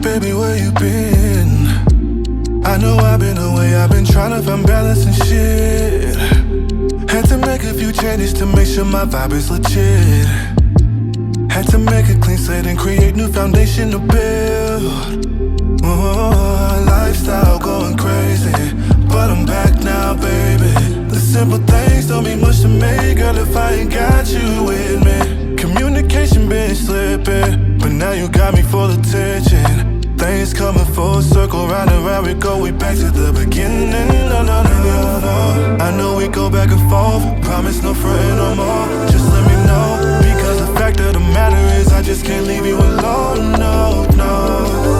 Baby, where you been? I know I've been away, I've been trying to find balance and shit. Had to make a few changes to make sure my vibe is legit. Had to make a clean slate and create new foundation to build. Lifestyle going crazy, but I'm back now, baby. The simple things don't mean much to me, girl, if I ain't got you with me. Communication been slipping, but now you got me full attention. Things coming full circle, round and round we go, we back to the beginning. No, no, no, no, no. I know we go back and forth, promise no frontin' no more. Just let me know, because the fact of the matter is I just can't leave you alone, no, no.